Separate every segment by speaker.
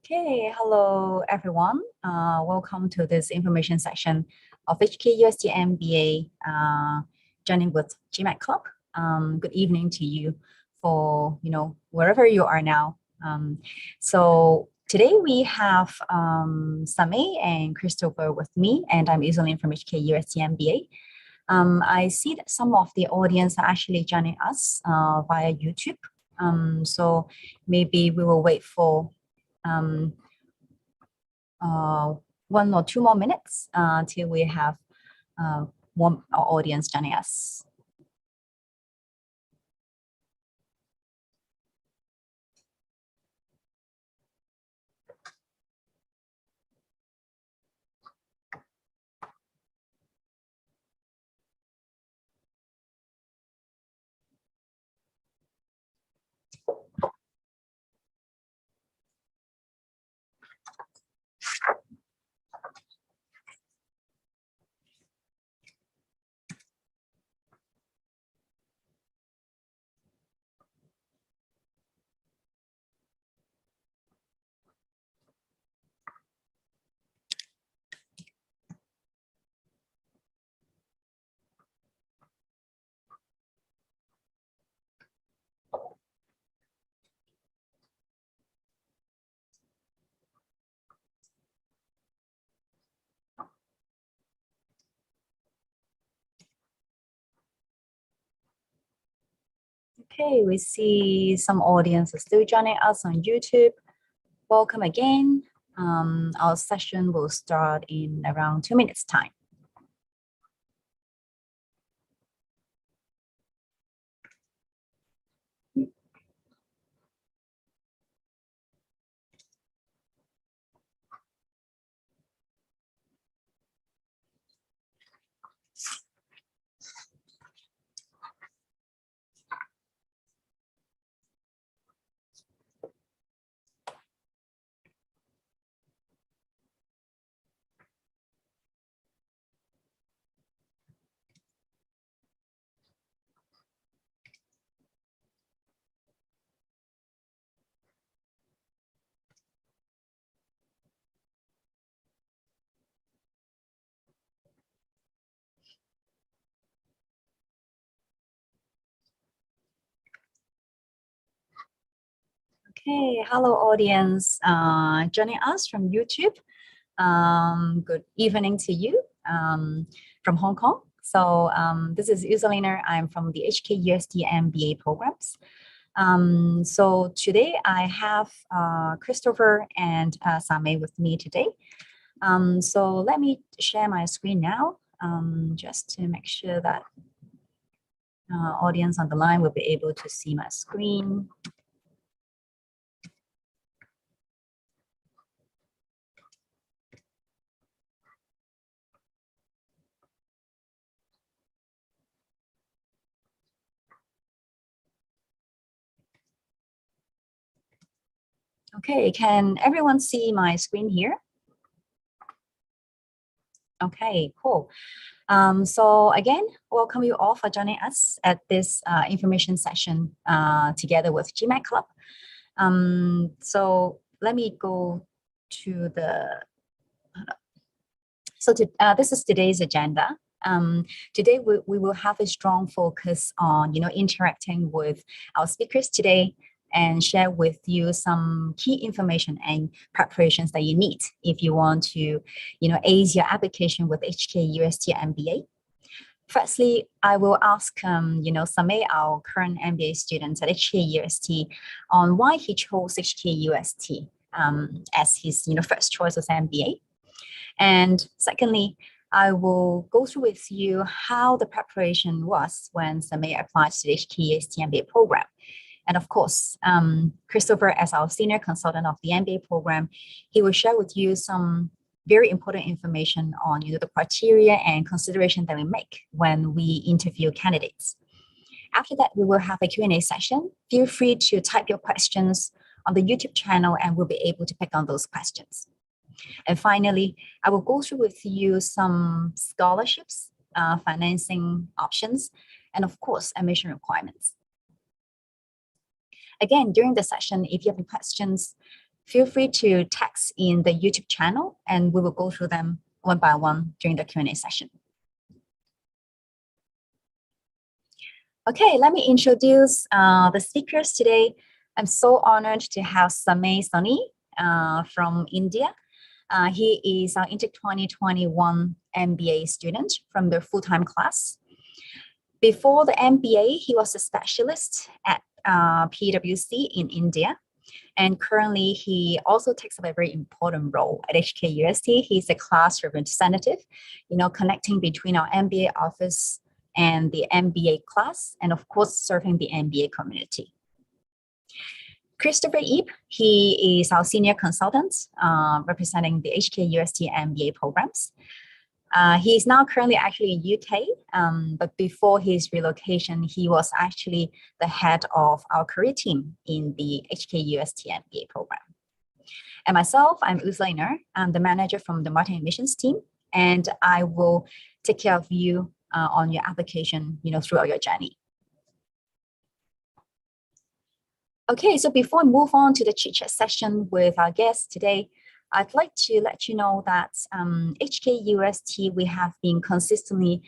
Speaker 1: Okay, hello everyone. Welcome to this information section of HKUST MBA, joining with Gmat Club. Good evening to you for wherever you are now. So today we have Samay and Christopher with me, and I'm Usilaner from HKUST MBA. I see that some of the audience are actually joining us via YouTube. So maybe we will wait for 1 or 2 more minutes till we have our audience joining us. Okay, we see some audience is still joining us on YouTube. Welcome again. Our session will start in around 2 minutes time. Okay, hello audience joining us from YouTube. Good evening to you from Hong Kong. So this is Usilaner. I'm from the HKUST MBA programs. So today I have Christopher and Samay with me today. So let me share my screen now, just to make sure that audience on the line will be able to see my screen. Okay, can everyone see my screen here? Okay, cool. So again, welcome you all for joining us at this information session together with Gmat Club. So let me go to the, this is today's agenda. Today we will have a strong focus on interacting with our speakers today and share with you some key information and preparations that you need if you want to ace your application with HKUST MBA. Firstly, I will ask Samay, our current MBA student at HKUST, on why he chose HKUST as his first choice as MBA. And secondly, I will go through with you how the preparation was when Samay applied to the HKUST MBA program. And of course, Christopher, as our senior consultant of the MBA program, he will share with you some very important information on the criteria and consideration that we make when we interview candidates. After that, we will have a Q&A session. Feel free to type your questions on the YouTube channel and we'll be able to pick on those questions. And finally, I will go through with you some scholarships, financing options, and of course, admission requirements. Again, during the session, if you have any questions, feel free to text in the YouTube channel and we will go through them one by one during the Q&A session. Okay, let me introduce the speakers today. I'm so honored to have Samay Soni from India. He is our Intake 2021 MBA student from the full-time class. Before the MBA, he was a specialist at PwC in India. And currently, he also takes up a very important role at HKUST. He's a class representative, connecting between our MBA office and the MBA class, and of course, serving the MBA community. Christopher Ip, he is our senior consultant representing the HKUST MBA programs. He is now currently actually in UK, but before his relocation, he was actually the head of our career team in the HKUST MBA program. And myself, I'm Usilaner. I'm the manager from the marketing admissions team, and I will take care of you on your application, throughout your journey. Okay, so before we move on to the chit-chat session with our guests today, I'd like to let you know that HKUST, we have been consistently,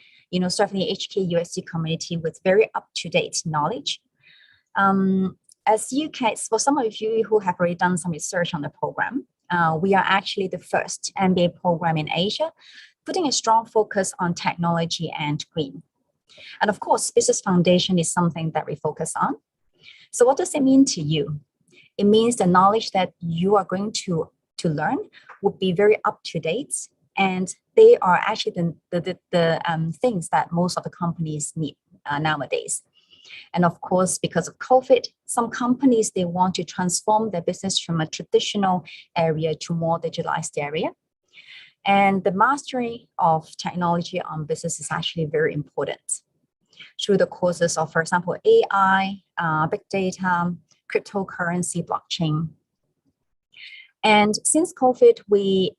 Speaker 1: serving the HKUST community with very up-to-date knowledge. As you can, for some of you who have already done some research on the program, we are actually the first MBA program in Asia, putting a strong focus on technology and green. And of course, business foundation is something that we focus on. So what does it mean to you? It means the knowledge that you are going to learn would be very up to date, and they are actually the things that most of the companies need nowadays. And of course, because of COVID, some companies, they want to transform their business from a traditional area to more digitalized area. And the mastery of technology on business is actually very important. Through the courses of, for example, AI, big data, cryptocurrency, blockchain. And since COVID, we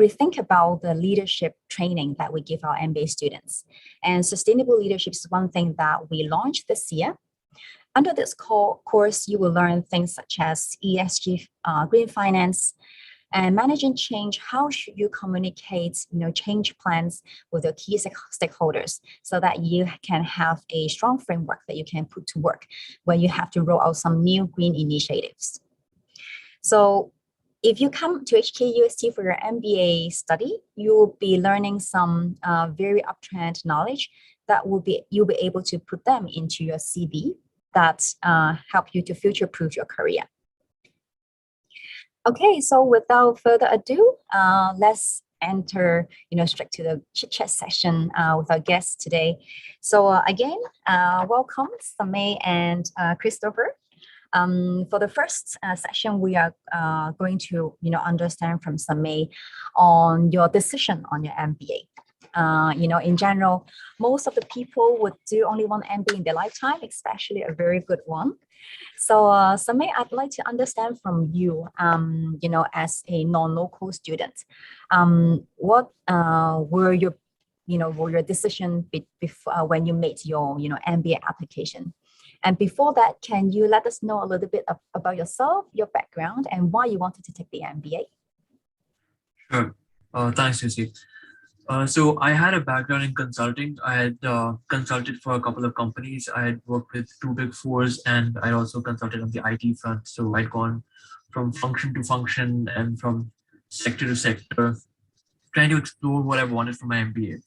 Speaker 1: think about the leadership training that we give our MBA students. And sustainable leadership is one thing that we launched this year. Under this course, you will learn things such as ESG, green finance, and managing change. How should you communicate, change plans with your key stakeholders so that you can have a strong framework that you can put to work when you have to roll out some new green initiatives. So if you come to HKUST for your MBA study, you will be learning some very uptrend knowledge that you'll be able to put them into your CV that help you to future-proof your career. Okay, so without further ado, let's enter, straight to the chit-chat session with our guests today. So again, welcome Samay and Christopher. For the first session, we are going to, understand from Samay on your decision on your MBA. In general, most of the people would do only one MBA in their lifetime, especially a very good one. So Samay, I'd like to understand from you, as a non-local student, what were your decision before when you made your, MBA application? And before that, can you let us know a little bit about yourself, your background, and why you wanted to take the MBA?
Speaker 2: Sure. Thanks, Susie. So I had a background in consulting. I had consulted for a couple of companies. I had worked with 2 Big Fours, and I also consulted on the IT front. So I'd gone from function to function and from sector to sector, trying to explore what I wanted from my MBA.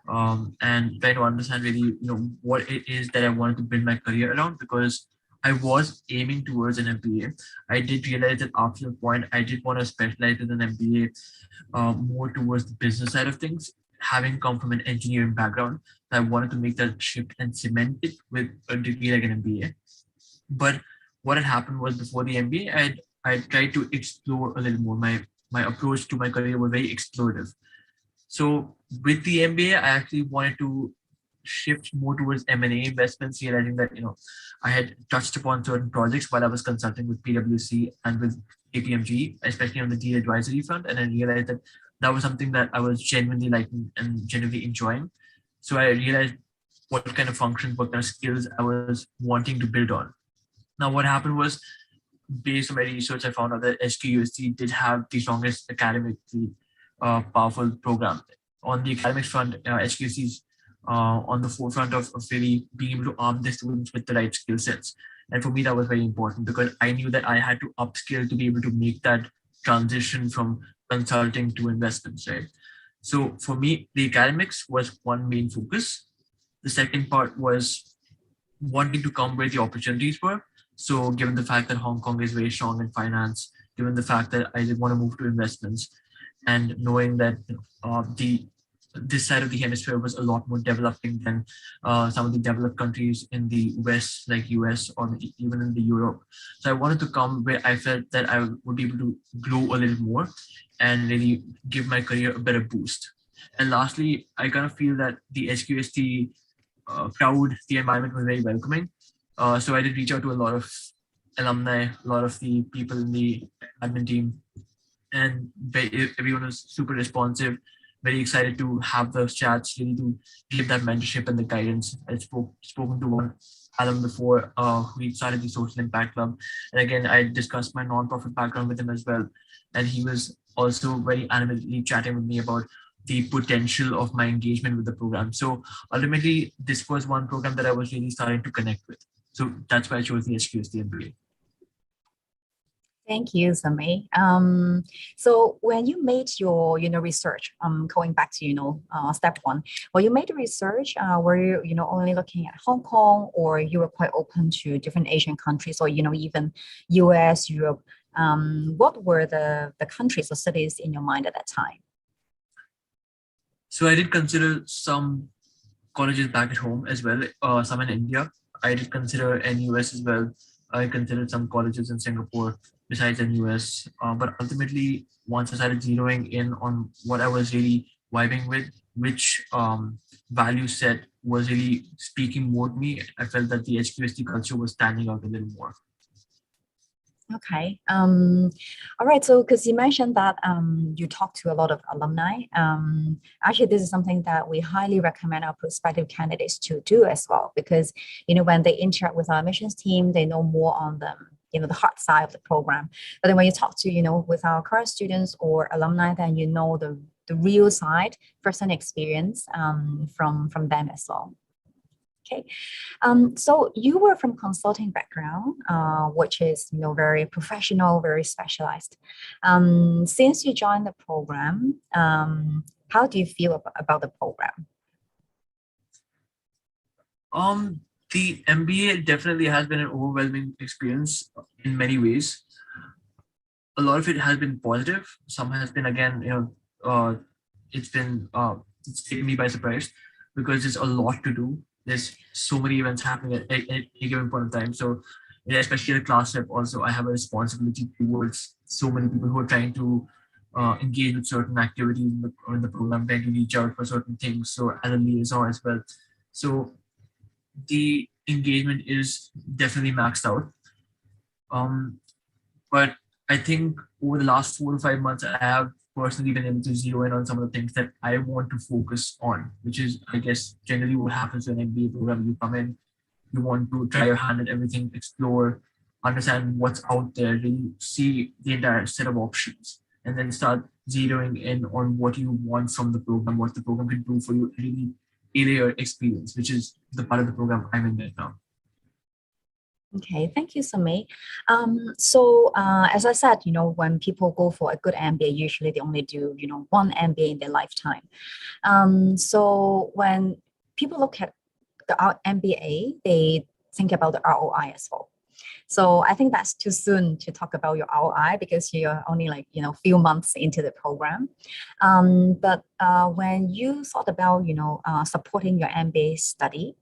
Speaker 2: And try to understand really, what it is that I wanted to build my career around, because I was aiming towards an MBA. I did realize that after a point, I did want to specialize in an MBA more towards the business side of things. Having come from an engineering background, I wanted to make that shift and cement it with a degree like an MBA. But what had happened was, before the MBA, I tried to explore a little more. My approach to my career was very explorative. So with the MBA, I actually wanted to shift more towards M&A investments, realizing that, I had touched upon certain projects while I was consulting with PwC and with KPMG, especially on the deal advisory front. And I realized that that was something that I was genuinely liking and genuinely enjoying. So I realized what kind of functions, what kind of skills I was wanting to build on. Now, what happened was, based on my research, I found out that HKUST did have the strongest academically powerful program. On the academics front, HKUST is on the forefront of really being able to arm the students with the right skill sets. And for me, that was very important because I knew that I had to upskill to be able to make that transition from consulting to investments, right? So for me, the academics was one main focus. The second part was wanting to come where the opportunities were. So given the fact that Hong Kong is very strong in finance, given the fact that I did want to move to investments, and knowing that the this side of the hemisphere was a lot more developing than some of the developed countries in the West, like US or even in the Europe. So I wanted to come where I felt that I would be able to grow a little more and really give my career a better boost. And lastly, I kind of feel that the HQST crowd, the environment was very welcoming. So I did reach out to a lot of alumni, a lot of the people in the admin team, and everyone was super responsive, very excited to have those chats, really to give that mentorship and the guidance. I spoken to one Adam before, who started the Social Impact Club, and again I discussed my nonprofit background with him as well, and he was also very animatedly chatting with me about the potential of my engagement with the program. So ultimately, this was one program that I was really starting to connect with. So that's why I chose the HKUST MBA.
Speaker 1: Thank you, Samay. So when you made your, research, going back to, step one, when you made the research, were you, only looking at Hong Kong, or you were quite open to different Asian countries, or, even US, Europe? What were the countries or cities in your mind at that time?
Speaker 2: So I did consider some colleges back at home as well, some in India. I did consider NUS as well. I considered some colleges in Singapore besides NUS. But ultimately, once I started zeroing in on what I was really vibing with, which value set was really speaking more to me, I felt that the HQST culture was standing out a little more.
Speaker 1: Okay. All right. So, because you mentioned that you talk to a lot of alumni, actually, this is something that we highly recommend our prospective candidates to do as well, because when they interact with our admissions team, they know more on the hard side of the program. But then when you talk to with our current students or alumni, then the real side, first-hand experience from them as well. Okay, so you were from consulting background, which is very professional, very specialized. Since you joined the program, how do you feel about the program?
Speaker 2: The MBA definitely has been an overwhelming experience in many ways. A lot of it has been positive. Some has been, again, it's taken me by surprise because there's a lot to do. There's so many events happening at any given point in time. So, especially at a class rep, also I have a responsibility towards so many people who are trying to engage with certain activities in the program, trying to reach out for certain things. So, as a liaison as well. So, the engagement is definitely maxed out. But I think over the last 4 to 5 months, I have personally been able to zero in on some of the things that I want to focus on, which is, I guess, generally what happens in an MBA program. You come in, you want to try your hand at everything, explore, understand what's out there, really see the entire set of options, and then start zeroing in on what you want from the program, what the program can do for you, really tailor your experience, which is the part of the program I'm in right now.
Speaker 1: Okay, thank you, Samay. So as I said, when people go for a good MBA, usually they only do, one MBA in their lifetime. So when people look at the MBA, they think about the ROI as well. So I think that's too soon to talk about your ROI because you're only few months into the program. But when you thought about, supporting your MBA study,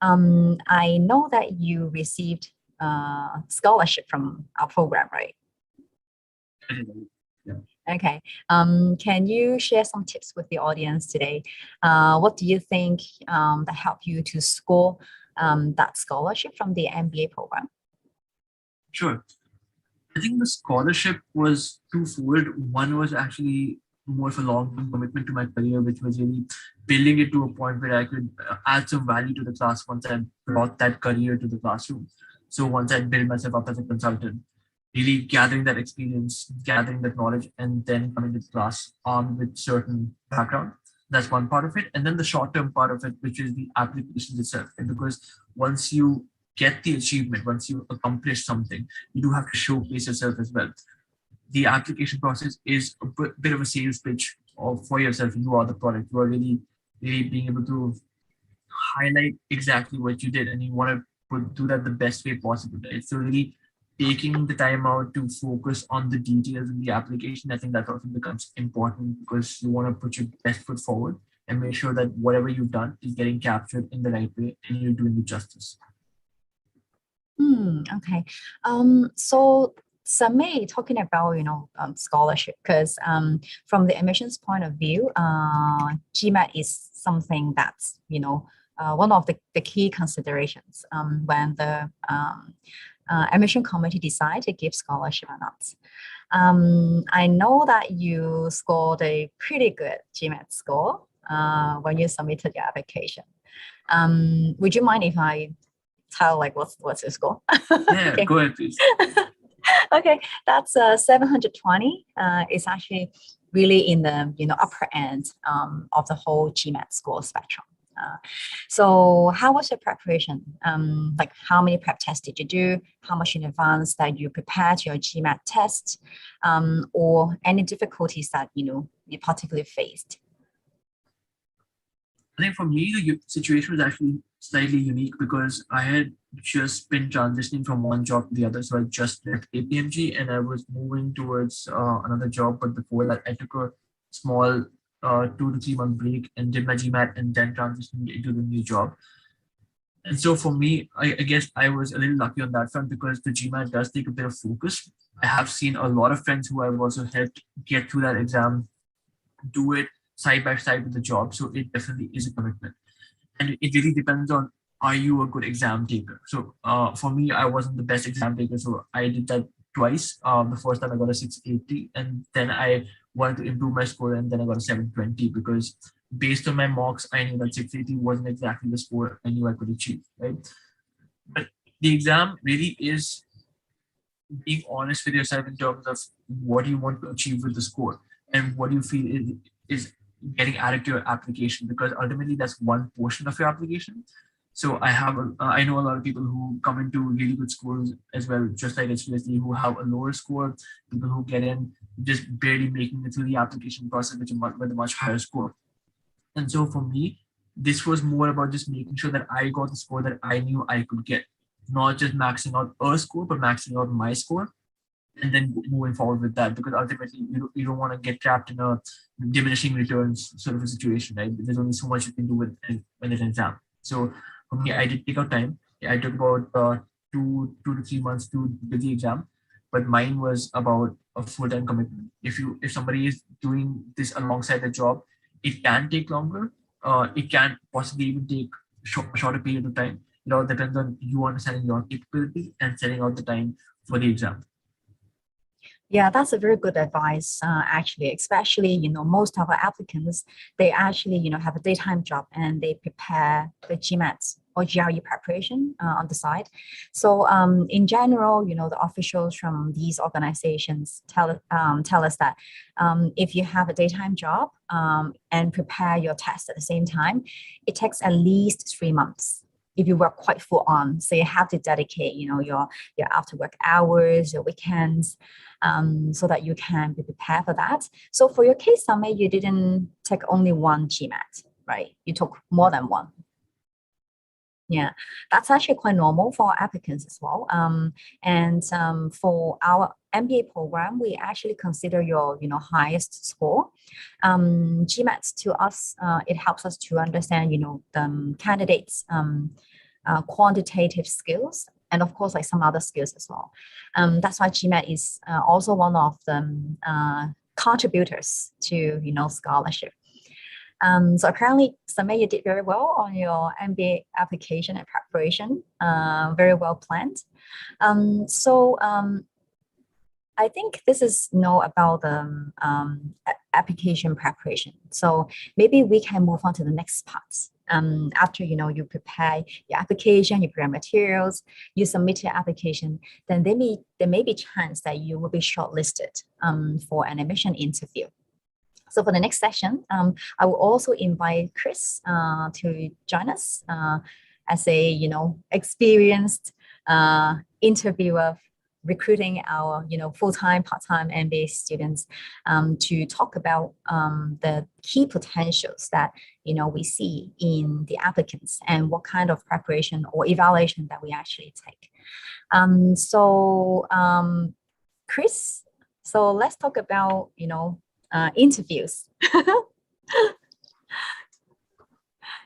Speaker 1: I know that you received scholarship from our program, right?
Speaker 2: Yeah.
Speaker 1: Okay. Can you share some tips with the audience today? What do you think that helped you to score that scholarship from the MBA program?
Speaker 2: Sure. I think the scholarship was twofold. One was actually more of a long-term commitment to my career, which was really building it to a point where I could add some value to the class once I brought that career to the classroom. So once I built myself up as a consultant. really gathering that experience, gathering that knowledge, and then coming to class armed with certain background. That's one part of it. And then the short-term part of it, which is the applications itself. Right? Because once you get the achievement, once you accomplish something, you do have to showcase yourself as well. The application process is a bit of a sales pitch for yourself. You are the product. You are really being able to highlight exactly what you did, and you want to do that the best way possible. Right? So really taking the time out to focus on the details in the application, I think that also becomes important because you want to put your best foot forward and make sure that whatever you've done is getting captured in the right way and you're doing it justice.
Speaker 1: Okay. So Samay, talking about scholarship, because from the admissions point of view, GMAT is something that's one of the key considerations when the admission committee decide to give scholarship or not. I know that you scored a pretty good GMAT score when you submitted your application. Would you mind if I tell what's your score?
Speaker 2: Yeah, okay. Go ahead, please.
Speaker 1: Okay, that's 720. It's actually really in the upper end of the whole GMAT score spectrum. So how was your preparation? Like how many prep tests did you do? How much in advance that you prepared your GMAT test? Or any difficulties that you particularly faced?
Speaker 2: I think for me, the situation was actually slightly unique because I had just been transitioning from one job to the other. So I just left KPMG and I was moving towards another job. But before that, I took a small 2 to 3 month break and did my GMAT and then transitioned into the new job. And so for me, I guess I was a little lucky on that front because the GMAT does take a bit of focus. I have seen a lot of friends who I've also helped get through that exam do it side by side with the job. So it definitely is a commitment. And it really depends on, are you a good exam taker? So for me, I wasn't the best exam taker. So I did that twice. The first time I got a 680 and then I wanted to improve my score and then I got a 720 because based on my marks, I knew that 680 wasn't exactly the score I knew I could achieve, right? But the exam really is being honest with yourself in terms of what you want to achieve with the score and what you feel is getting added to your application, because ultimately that's one portion of your application. So I know a lot of people who come into really good schools as well, just like HKUST, who have a lower score, people who get in just barely making it through the application process with a much higher score. And so for me, this was more about just making sure that I got the score that I knew I could get, not just maxing out a score, but maxing out my score and then moving forward with that, because ultimately you don't want to get trapped in a diminishing returns sort of a situation, right? There's only so much you can do with an exam. So for me, I did take out time. I took about 2 to 3 months to do the exam, but mine was about a full-time commitment. If somebody is doing this alongside the job, it can take longer. It can possibly even take a shorter period of time. It all depends on you understanding your capability and setting out the time for the exam.
Speaker 1: Yeah, that's a very good advice, actually, especially, most of our applicants, they actually, have a daytime job and they prepare the GMAT or GRE preparation on the side. So in general, the officials from these organizations tell us that if you have a daytime job and prepare your test at the same time, it takes at least 3 months. If you work quite full on, so you have to dedicate, your after work hours, your weekends, so that you can be prepared for that. So for your case, Samay, you didn't take only one GMAT, right? You took more than one. Yeah, that's actually quite normal for applicants as well. And for our MBA program, we actually consider your highest score. GMAT to us, it helps us to understand the candidates' quantitative skills, and of course like some other skills as well. That's why GMAT is also one of the contributors to scholarship. So apparently, Samay, you did very well on your MBA application and preparation, very well planned. So I think this is about the application preparation. So maybe we can move on to the next part. After you prepare your application, you prepare materials, you submit your application, then there may be chance that you will be shortlisted for an admission interview. So for the next session, I will also invite Chris to join us as a experienced interviewer recruiting our full-time, part-time MBA students to talk about the key potentials that we see in the applicants and what kind of preparation or evaluation that we actually take. Chris, so let's talk about interviews.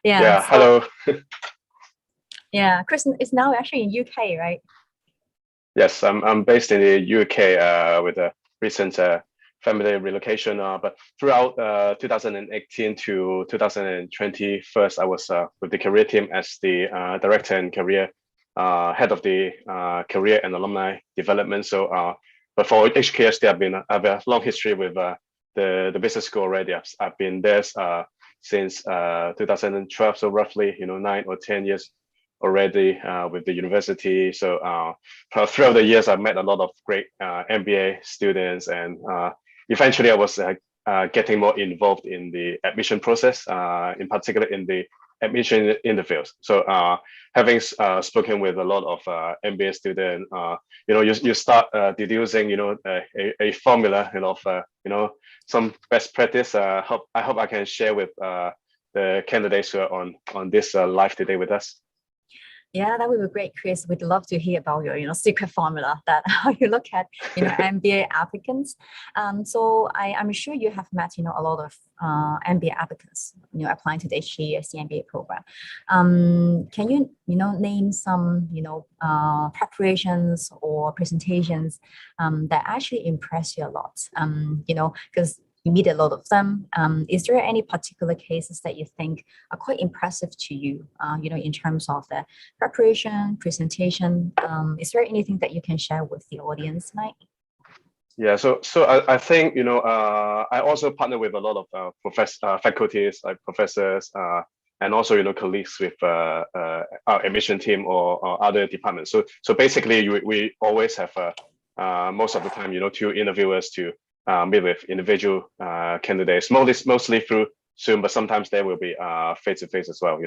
Speaker 3: Yeah, hello.
Speaker 1: Yeah, Chris is now actually in UK, right?
Speaker 3: Yes, I'm based in the UK with a recent family relocation. But throughout 2018 to 2020, first I was with the career team as the director and career head of the career and alumni development. So, but for HKUST, I have a long history with the business school already. I've been there since 2012, so roughly 9 or 10 years already with the university. So throughout the years, I've met a lot of great MBA students, and eventually I was getting more involved in the admission process, in particular in the admission interviews. So having spoken with a lot of MBA students, you start deducing, a formula of, some best practice. I hope I can share with the candidates who are on this live today with us.
Speaker 1: Yeah, that would be great, Chris. We'd love to hear about your, secret formula that how you look at, MBA applicants. So I'm sure you have met, a lot of MBA applicants, applying to the HKUST MBA program. Can you, name some, preparations or presentations that actually impress you a lot? Because you meet a lot of them. Is there any particular cases that you think are quite impressive to you, in terms of the preparation, presentation? Is there anything that you can share with the audience tonight?
Speaker 3: Yeah, so I think, I also partner with a lot of faculties, like professors, and also, colleagues with our admission team or other departments. So basically, we always have, most of the time, 2 interviewers to meet with individual candidates, mostly through Zoom, but sometimes there will be face-to-face as well.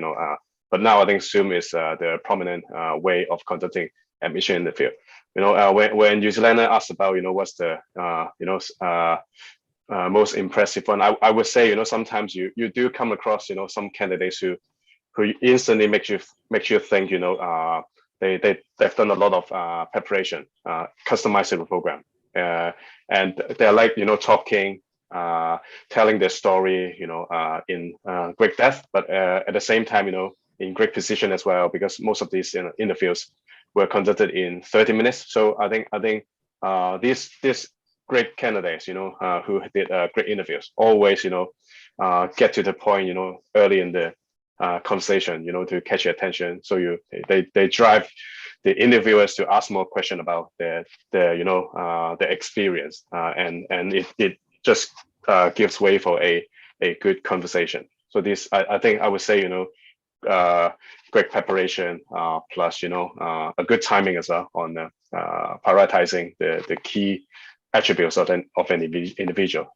Speaker 3: But now I think Zoom is the prominent way of conducting admission in the field. When Usilaner asked about what's the most impressive one, I would say sometimes you do come across some candidates who instantly makes you think they've done a lot of preparation, customized the program. And they're like talking, telling their story in great depth, but at the same time in great precision as well, because most of these interviews were conducted in 30 minutes. So I think these great candidates who did great interviews always get to the point early in the conversation to catch your attention. So they drive the interviewers to ask more questions about their experience, and it just gives way for a good conversation. So this I think I would say great preparation plus a good timing as well on prioritizing the key attributes of an individual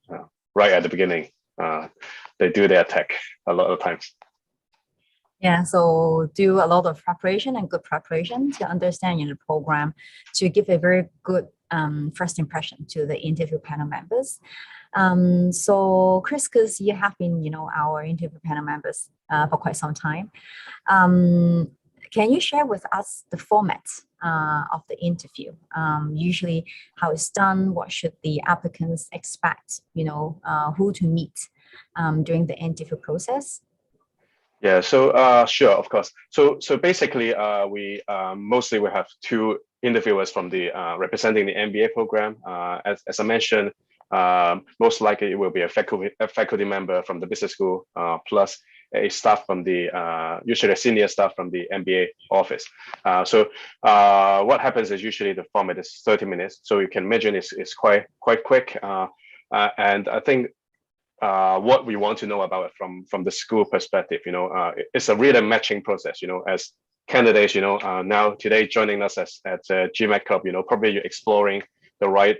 Speaker 3: right at the beginning. They do their tech a lot of times.
Speaker 1: Yeah, so do a lot of preparation and good preparation to understand the program, to give a very good first impression to the interview panel members. So Chris, because you have been our interview panel members for quite some time, can you share with us the format of the interview? Usually how it's done, what should the applicants expect, who to meet during the interview process?
Speaker 3: Yeah, so sure, of course. So basically, we mostly will have 2 interviewers from the representing the MBA program. As I mentioned, most likely it will be a faculty member from the business school, plus a staff from the usually a senior staff from the MBA office. So what happens is usually the format is 30 minutes, so you can imagine it's quite quick. And I think what we want to know about it from the school perspective. It's a really matching process. As candidates, now today joining us at Gmat Club, probably you're exploring the right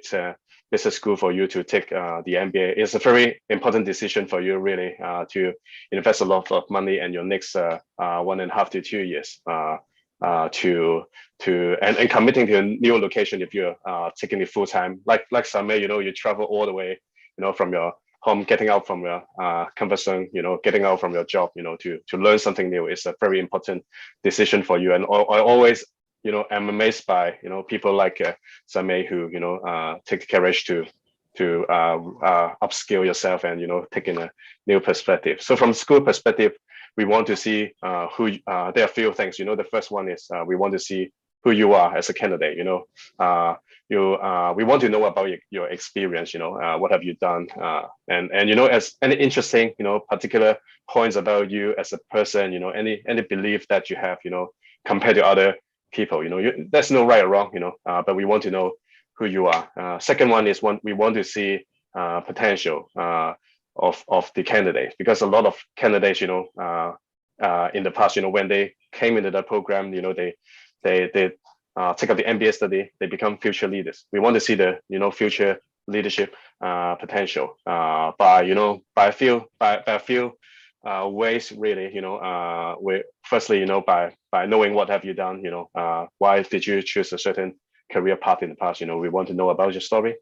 Speaker 3: business school for you to take the MBA. It's a very important decision for you, really, to invest a lot of money in your next 1.5 to 2 years and committing to a new location if you're taking it full time. Like Samay, you travel all the way, from your home, getting out from your comfort zone, getting out from your job, to learn something new is a very important decision for you. And I always, am amazed by, people like Samay who, take the courage to upskill yourself and, taking a new perspective. So from school perspective, we want to see who, there are a few things, the first one is we want to see who you are as a candidate, we want to know about your experience, what have you done, and as any interesting, particular points about you as a person, any belief that you have, compared to other people, there's no right or wrong, but we want to know who you are. Second one is we want to see potential of the candidate, because a lot of candidates, in the past, when they came into the program, they take up the MBA study, they become future leaders. We want to see the future leadership potential by a few ways, really. Firstly, by knowing what have you done, why did you choose a certain career path in the past? We want to know about your story.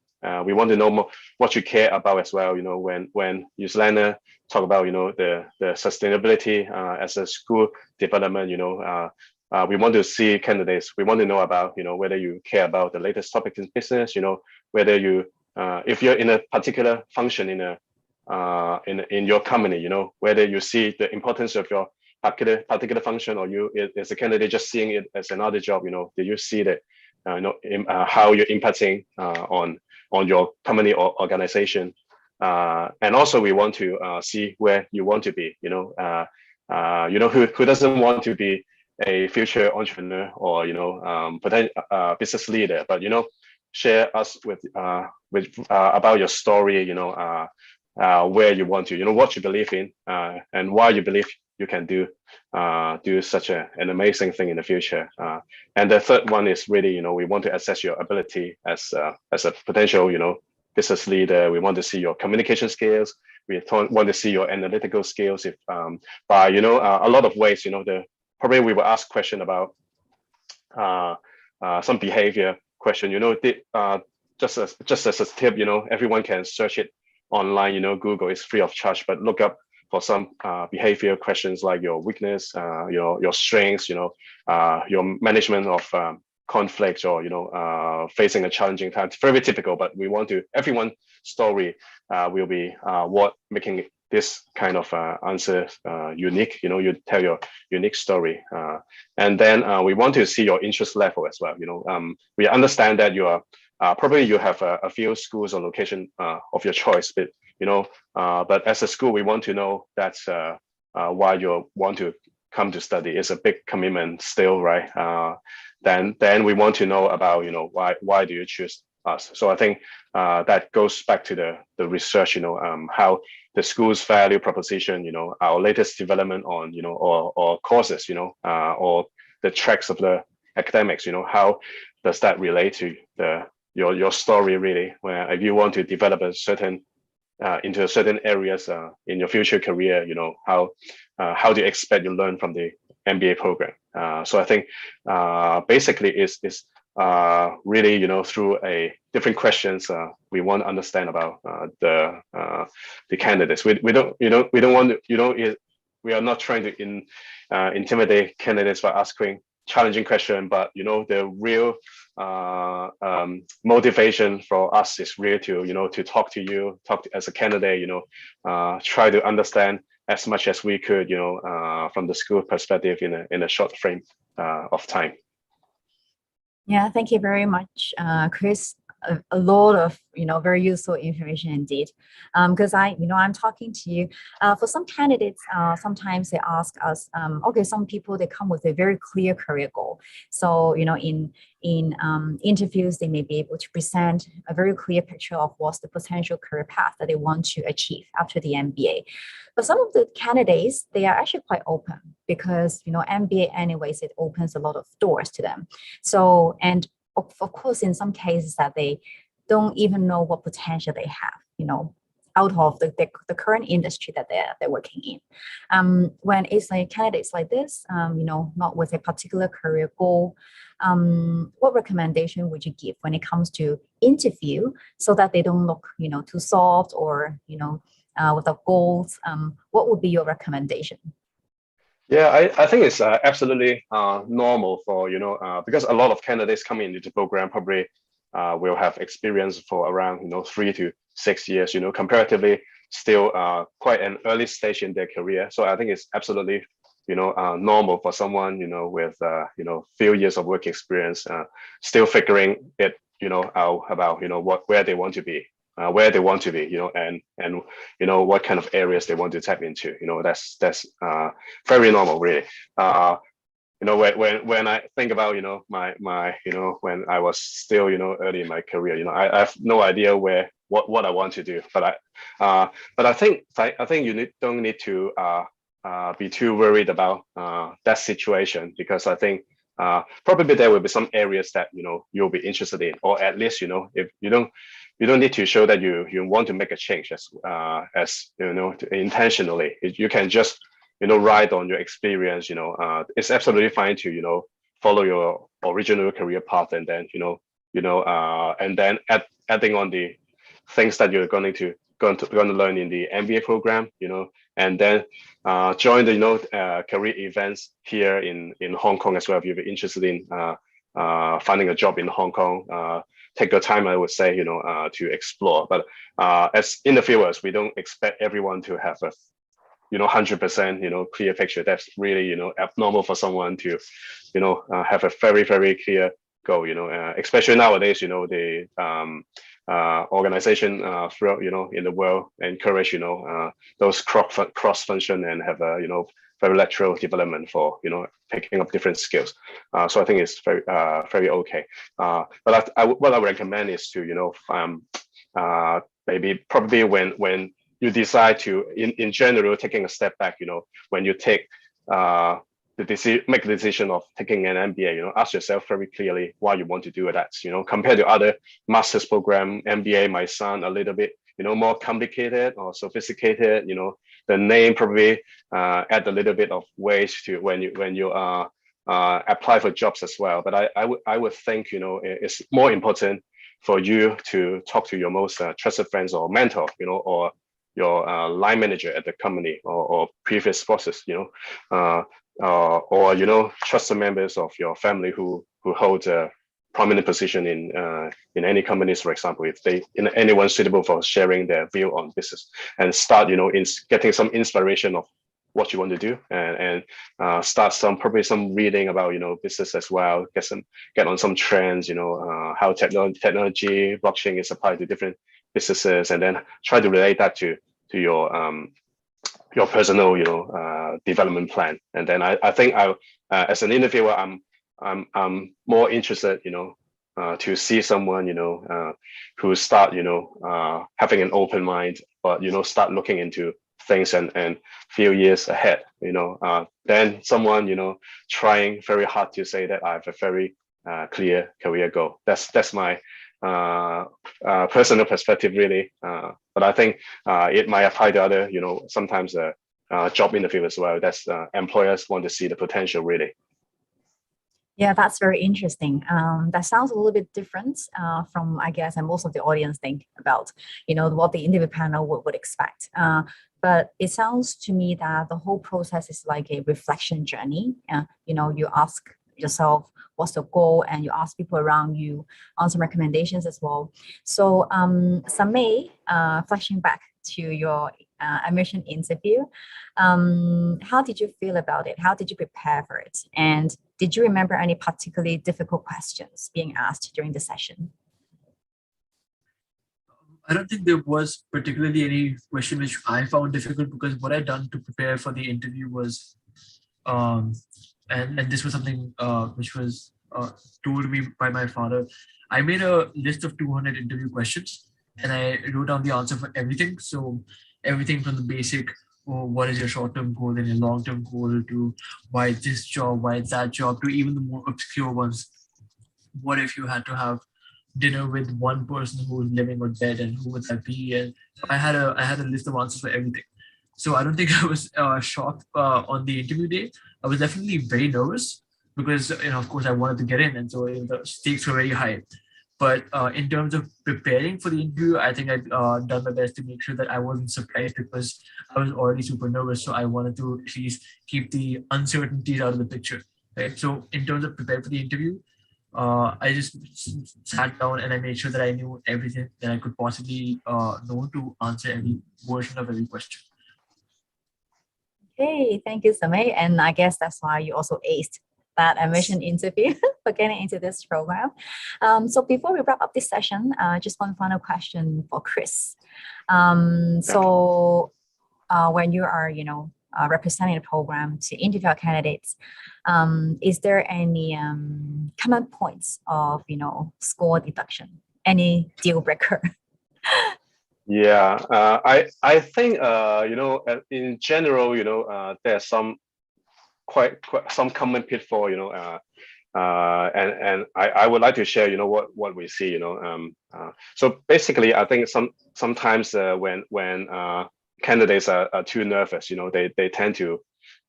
Speaker 3: We want to know more what you care about as well. When Usilaner talk about the sustainability as a school development, we want to see candidates. We want to know about whether you care about the latest topics in business. Whether you if you're in a particular function in your company, whether you see the importance of your particular function, or you as a candidate just seeing it as another job. Do you see that how you're impacting on your company or organization? And also we want to see where you want to be. Who doesn't want to be a future entrepreneur or potential business leader, but share us with about your story, where you want to, what you believe in, and why you believe you can do such an amazing thing in the future. And the third one is really, we want to assess your ability as a potential, business leader. We want to see your communication skills. We want to see your analytical skills. If by a lot of ways, probably we will ask question about some behavior question. Just as a tip, everyone can search it online. Google is free of charge, but look up for some behavior questions like your weakness, your strengths, your management of conflicts, or facing a challenging time. It's very typical, but we want to, everyone's story will be what making this kind of answer unique. You tell your unique story, and then we want to see your interest level as well. We understand that you are probably you have a few schools or location of your choice, but but as a school, we want to know that's why you want to come to study. It's a big commitment still, right? Then we want to know about why do you choose us? So I think that goes back to the research, how the school's value proposition, our latest development on or courses, or the tracks of the academics, how does that relate to your story, really, where if you want to develop a certain into certain areas in your future career, how do you expect you learn from the MBA program? So I think basically is really through a different questions we want to understand about the candidates. We don't want to, we are not trying to intimidate candidates by asking challenging question, but the real motivation for us is really to talk to you, as a candidate, try to understand as much as we could, from the school perspective in a short frame of time.
Speaker 1: Yeah, thank you very much, Chris. a lot of, very useful information indeed. Because I'm talking to you. For some candidates, sometimes they ask us, okay, some people, they come with a very clear career goal. So, in interviews, they may be able to present a very clear picture of what's the potential career path that they want to achieve after the MBA. But some of the candidates, they are actually quite open because, MBA anyways, it opens a lot of doors to them. So, and of course, in some cases that they don't even know what potential they have, out of the current industry that they're working in. When it's like candidates like this, not with a particular career goal, what recommendation would you give when it comes to interview so that they don't look, too soft or, without goals? What would be your recommendation?
Speaker 3: Yeah, I think it's absolutely normal for, because a lot of candidates coming into the program probably will have experience for around, 3 to 6 years, comparatively still quite an early stage in their career. So I think it's absolutely, normal for someone, with, few years of work experience, still figuring it, out about, where they want to be. Where they want to be, and what kind of areas they want to tap into, that's very normal, really. When I think about, my when I was still, early in my career, I have no idea what I want to do, but I think you don't need to be too worried about that situation, because I think probably there will be some areas that you'll be interested in, or at least if you don't need to show that you want to make a change as intentionally. You can just ride on your experience. It's absolutely fine to follow your original career path, and then and then adding on the things that you're going to learn in the MBA program, and then join the career events here in Hong Kong as well. If you're interested in finding a job in Hong Kong, take your time, I would say, to explore. But as interviewers, we don't expect everyone to have a 100% clear picture. That's really abnormal for someone to have a very, very clear goal. Especially nowadays, the organization throughout in the world encourage those cross function and have a very lateral development for picking up different skills. So I think it's very very okay. But what I would recommend is to maybe probably when you decide to in general taking a step back, when you take make the decision of taking an MBA, ask yourself very clearly why you want to do that. Compared to other master's program, MBA might sound a little bit more complicated or sophisticated. The name probably add a little bit of weight to when you apply for jobs as well. But I would think it's more important for you to talk to your most trusted friends or mentor, or your line manager at the company, or previous bosses, or trusted members of your family who hold a prominent position in any companies, for example, if anyone suitable for sharing their view on business, and start in getting some inspiration of what you want to do, and start probably some reading about business as well, get on some trends, how technology blockchain is applied to different businesses, and then try to relate that to your personal development plan. And then I think as an interviewer, I'm more interested to see someone who start having an open mind, but start looking into things and few years ahead, then someone trying very hard to say that I have a very clear career goal. That's my personal perspective, really. But I think it might apply to other, sometimes job interview as well. That's employers want to see the potential, really.
Speaker 1: Yeah, that's very interesting. That sounds a little bit different from, I guess, and most of the audience think about, what the interview panel would expect. But it sounds to me that the whole process is like a reflection journey. You ask yourself what's the goal, and you ask people around you on some recommendations as well. So Samay, flashing back to your admission interview, how did you feel about it? How did you prepare for it? And did you remember any particularly difficult questions being asked during the session?
Speaker 2: I don't think there was particularly any question which I found difficult, because what I'd done to prepare for the interview was, and this was something which was told me by my father. I made a list of 200 interview questions, and I wrote down the answer for everything. So everything from the basic, oh, what is your short-term goal and your long-term goal, to why this job, why that job, to even the more obscure ones. What if you had to have dinner with one person who was living or dead, and who would that be? And so I had a list of answers for everything. So I don't think I was shocked on the interview day. I was definitely very nervous because, of course, I wanted to get in, and so the stakes were very high. But in terms of preparing for the interview, I think I'd done my best to make sure that I wasn't surprised, because I was already super nervous. So I wanted to at least keep the uncertainties out of the picture. Right. So in terms of preparing for the interview, I just sat down and I made sure that I knew everything that I could possibly know to answer every version of every question.
Speaker 1: Okay, thank you, Samay. And I guess that's why you also aced that admission interview for getting into this program. So before we wrap up this session, just one final question for Chris. So when you are, representing the program to interview our candidates, is there any common points of, score deduction? Any deal breaker?
Speaker 3: Yeah, I think in general, there's some quite some common pitfall, and I would like to share, what we see, so basically I think sometimes when candidates are too nervous, they tend to,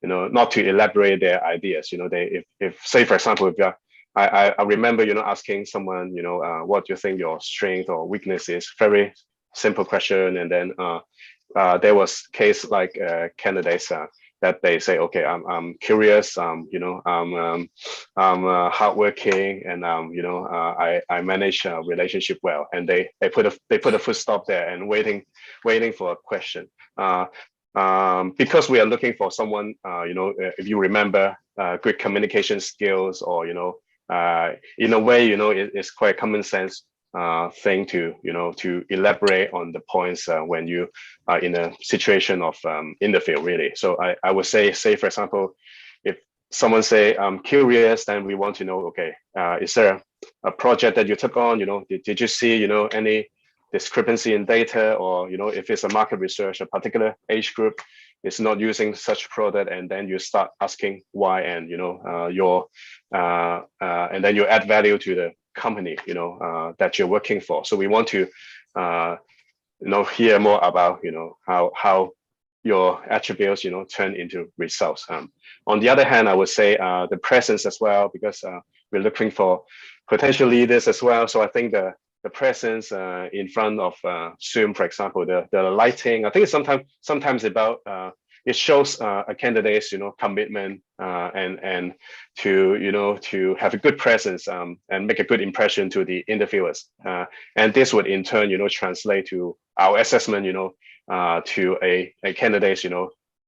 Speaker 3: not to elaborate their ideas, if say for example, if I remember, asking someone, what do you think your strength or weakness is? Very simple question, and then there was case like candidates that they say, okay, I'm curious, I'm hardworking, and I manage a relationship well, and they put a full stop there and waiting for a question. Because we are looking for someone, if you remember, good communication skills, or in a way, it's quite common sense thing to elaborate on the points when you are in a situation of interview, really. So I would say for example, if someone say I'm curious, then we want to know, okay, is there a project that you took on, did you see any discrepancy in data, or if it's a market research, a particular age group is not using such product, and then you start asking why, and and then you add value to the company that you're working for. So we want to hear more about how your attributes turn into results. On the other hand, I would say the presence as well, because we're looking for potential leaders as well. So I think the presence in front of Zoom, for example, the lighting, I think it's sometimes about it shows a candidate's commitment and to have a good presence and make a good impression to the interviewers, and this would in turn translate to our assessment to a candidate's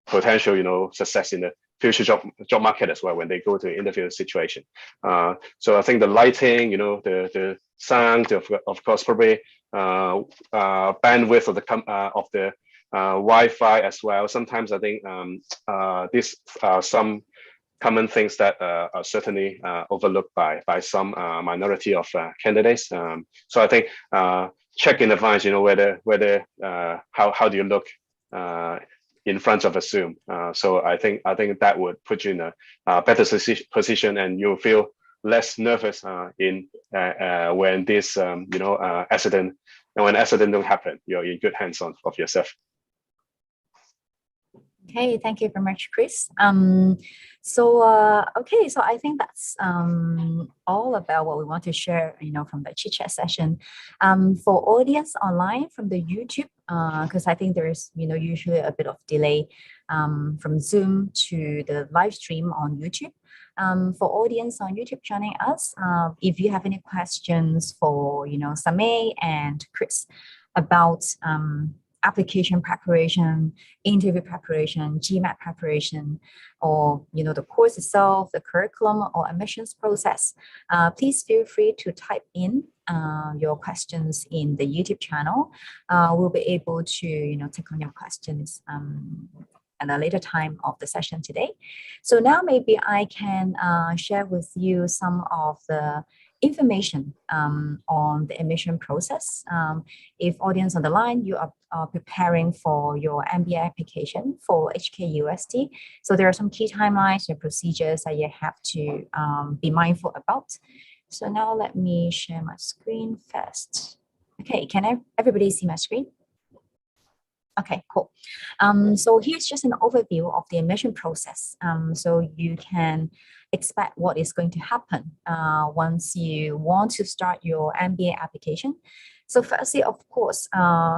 Speaker 3: potential success in the future job market as well when they go to interview situation. So I think the lighting, the sound, of course, probably bandwidth of the Wi-Fi as well. Sometimes I think these are some common things that are certainly overlooked by some minority of candidates. So I think check in advance, whether how do you look in front of a Zoom. So I think that would put you in a better position, and you'll feel less nervous when this accident, and when accident don't happen, you're in good hands of yourself.
Speaker 1: Okay, thank you very much, Chris. So I think that's all about what we want to share, from the chit chat session. For audience online from the YouTube, because I think there is, usually a bit of delay from Zoom to the live stream on YouTube. For audience on YouTube joining us, if you have any questions for, Samay and Chris about application preparation, interview preparation, Gmat preparation, or the course itself, the curriculum or admissions process, please feel free to type in your questions in the YouTube channel. We'll be able to take on your questions at a later time of the session today. So now maybe I can share with you some of the information on the admission process. If audience on the line, you are preparing for your MBA application for HKUST. So there are some key timelines and procedures that you have to be mindful about. So now let me share my screen first. Okay, can everybody see my screen? Okay, cool. So here's just an overview of the admission process. So you can expect what is going to happen once you want to start your MBA application. So firstly, of course,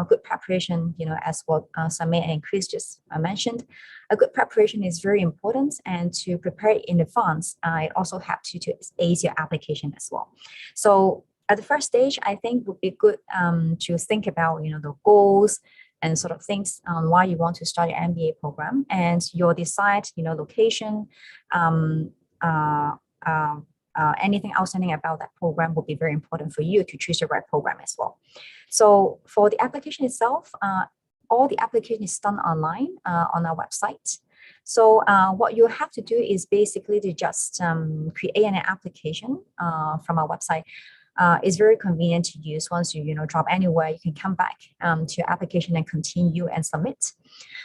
Speaker 1: good preparation, as what Samay and Chris just mentioned, a good preparation is very important, and to prepare in advance, it also helps you to ace your application as well. So at the first stage, I think would be good to think about, the goals and sort of things on why you want to start your MBA program, and your decide, location, anything outstanding about that program will be very important for you to choose the right program as well. So for the application itself, all the application is done online on our website. So what you have to do is basically to just create an application from our website. It's very convenient to use. Once you drop anywhere, you can come back to your application and continue and submit.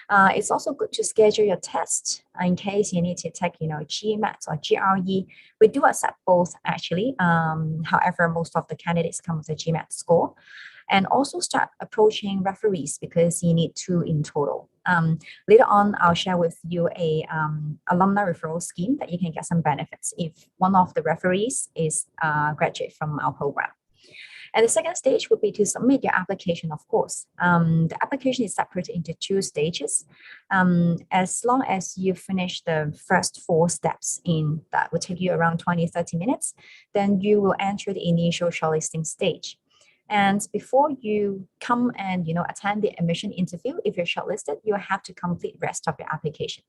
Speaker 1: It's also good to schedule your test in case you need to take Gmat or GRE. We do accept both actually. However, most of the candidates come with a Gmat score. And also start approaching referees because you need 2 in total. Later on, I'll share with you a alumni referral scheme that you can get some benefits if one of the referees is a graduate from our program. And the second stage would be to submit your application, of course. The application is separated into 2 stages. As long as you finish the first 4 steps that will take you around 20-30 minutes, then you will enter the initial shortlisting stage. And before you come and attend the admission interview, if you're shortlisted, you have to complete the rest of your application.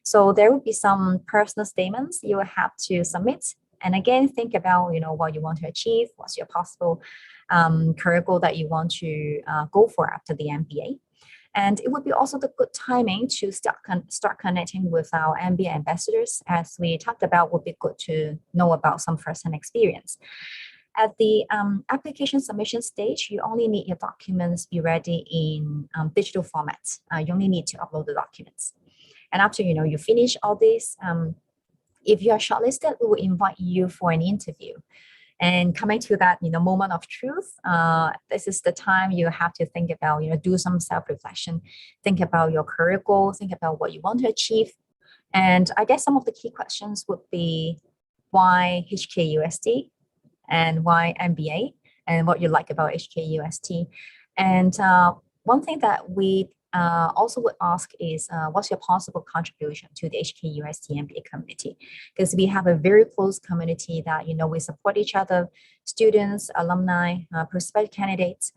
Speaker 1: So there will be some personal statements you will have to submit. And again, think about what you want to achieve, what's your possible career goal that you want to go for after the MBA. And it would be also the good timing to start connecting with our MBA ambassadors. As we talked about, would be good to know about some first-hand experience. At the application submission stage, you only need your documents be ready in digital format. You only need to upload the documents. And after you finish all this, if you are shortlisted, we will invite you for an interview. And coming to that moment of truth, this is the time you have to think about, do some self-reflection, think about your career goal, think about what you want to achieve. And I guess some of the key questions would be why HKUST? And why MBA, and what you like about HKUST. And one thing that we also would ask is what's your possible contribution to the HKUST MBA community? Because we have a very close community that, we support each other, students, alumni, prospective candidates.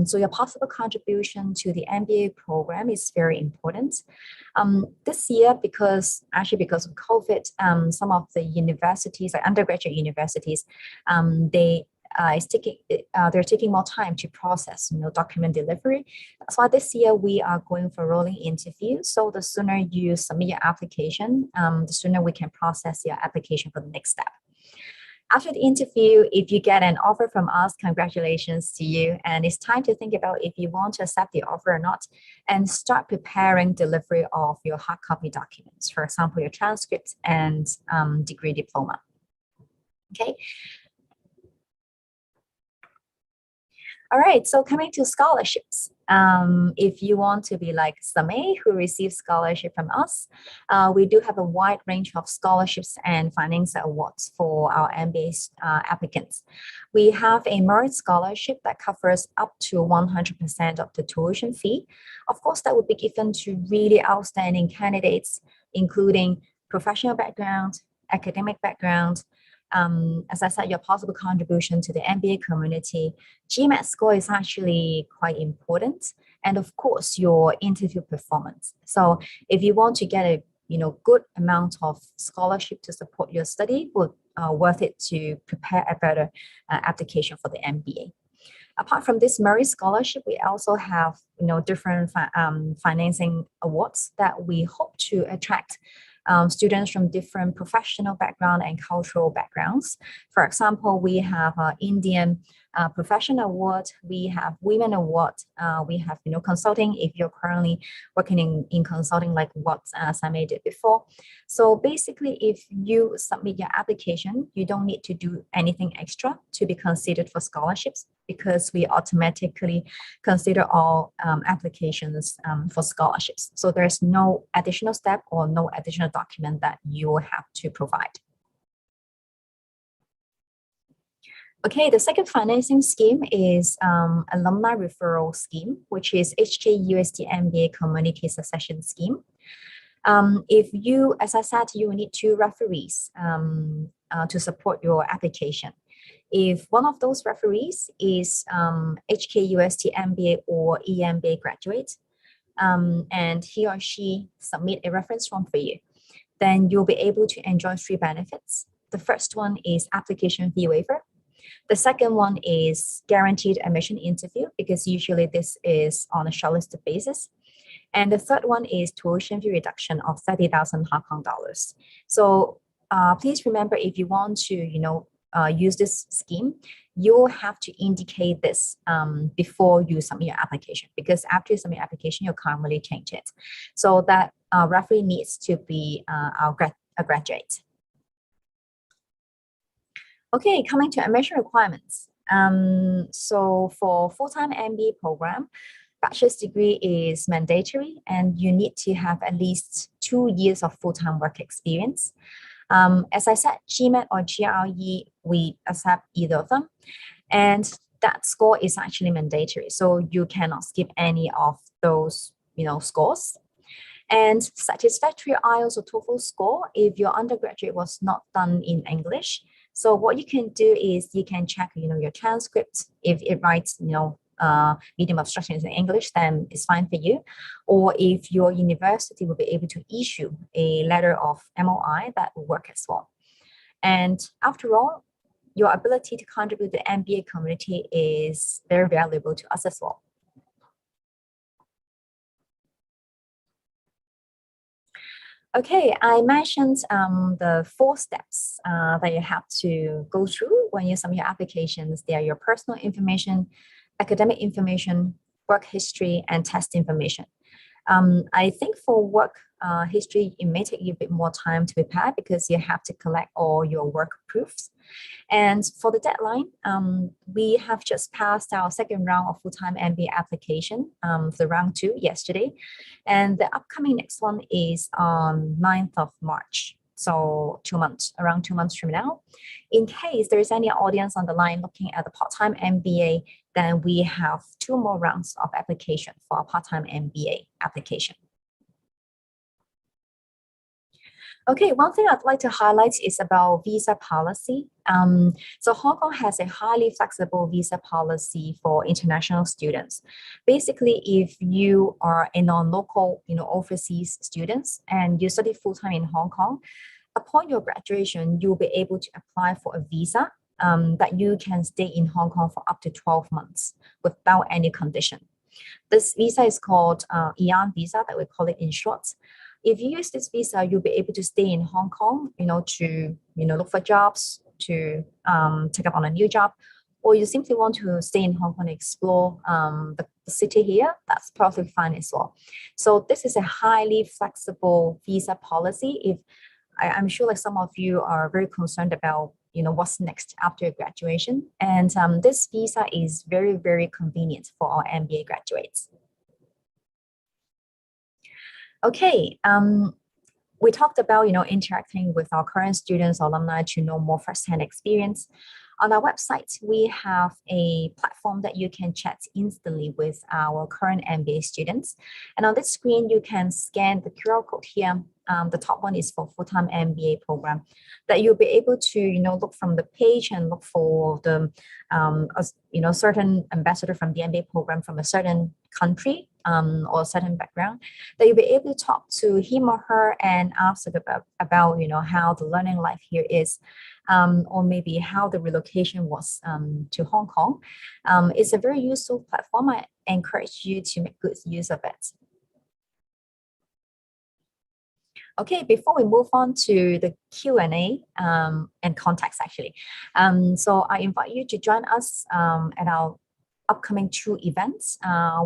Speaker 1: So your possible contribution to the MBA program is very important. This year, because of COVID, some of the universities, like undergraduate universities, they're taking more time to process document delivery. That's why this year we are going for rolling interviews. So the sooner you submit your application, the sooner we can process your application for the next step. After the interview, if you get an offer from us, congratulations to you. And it's time to think about if you want to accept the offer or not, and start preparing delivery of your hard copy documents, for example, your transcript and degree diploma. Okay. All right, so coming to scholarships. If you want to be like Samay, who receives scholarship from us, we do have a wide range of scholarships and financial awards for our MBA applicants. We have a merit scholarship that covers up to 100% of the tuition fee. Of course, that would be given to really outstanding candidates, including professional background, academic background, as I said, your possible contribution to the MBA community, Gmat Score is actually quite important. And of course, your interview performance. So if you want to get a good amount of scholarship to support your study, would worth it to prepare a better application for the MBA. Apart from this Murray Scholarship, we also have different financing awards that we hope to attract students from different professional background and cultural backgrounds. For example, we have Indian Professional Award, we have Women Award, we have consulting if you're currently working in consulting like what Samay did before. So basically, if you submit your application, you don't need to do anything extra to be considered for scholarships, because we automatically consider all applications for scholarships. So there's no additional step or no additional document that you will have to provide. Okay, the second financing scheme is Alumni Referral Scheme, which is HKUST MBA Community Succession Scheme. If you, as I said, you need 2 referees to support your application. If one of those referees is HKUST MBA or EMBA graduate, and he or she submit a reference form for you, then you'll be able to enjoy 3 benefits. The first one is application fee waiver. The second one is guaranteed admission interview, because usually this is on a shortlisted basis. And the third one is tuition fee reduction of 30,000 Hong Kong dollars. So please remember, if you want to, use this scheme, you'll have to indicate this before you submit your application, because after you submit your application, you can't really change it. So that referee needs to be a graduate. Okay, coming to admission requirements. So for full-time MBA program, bachelor's degree is mandatory, and you need to have at least 2 years of full-time work experience. As I said, GMAT or GRE, we accept either of them. And that score is actually mandatory, so you cannot skip any of those scores. And satisfactory IELTS or TOEFL score if your undergraduate was not done in English. So what you can do is you can check, your transcript. If it writes, medium of instruction is in English, then it's fine for you. Or if your university will be able to issue a letter of MOI, that will work as well. And after all, your ability to contribute to the MBA community is very valuable to us as well. Okay, I mentioned the 4 steps that you have to go through when you submit your applications. They are your personal information, academic information, work history, and test information. I think for work history, it may take you a bit more time to prepare, because you have to collect all your work proofs. And for the deadline, we have just passed our second round of full-time MBA application, the round 2 yesterday. And the upcoming next one is on 9th of March. So 2 months, around 2 months from now. In case there is any audience on the line looking at the part-time MBA, then we have 2 more rounds of application for our part-time MBA application. Okay, one thing I'd like to highlight is about visa policy. So Hong Kong has a highly flexible visa policy for international students. Basically, if you are a non-local, overseas students and you study full-time in Hong Kong, upon your graduation, you'll be able to apply for a visa that you can stay in Hong Kong for up to 12 months without any condition. This visa is called Eon Visa, that we call it in short. If you use this visa, you'll be able to stay in Hong Kong, to look for jobs, to take up on a new job, or you simply want to stay in Hong Kong and explore the city here. That's perfectly fine as well. So this is a highly flexible visa policy. If I'm sure like some of you are very concerned about what's next after graduation, and this visa is very, very convenient for our MBA graduates. Okay, we talked about interacting with our current students, alumni, to know more firsthand experience. On our website, we have a platform that you can chat instantly with our current MBA students. And on this screen, you can scan the QR code here. The top one is for full-time MBA program, that you'll be able to, look from the page and look for the, certain ambassador from the MBA program from a certain country or a certain background, that you'll be able to talk to him or her and ask about how the learning life here is, or maybe how the relocation was to Hong Kong. It's a very useful platform. I encourage you to make good use of it. Okay, before we move on to the Q&A and context, actually. So I invite you to join us at our upcoming 2 events.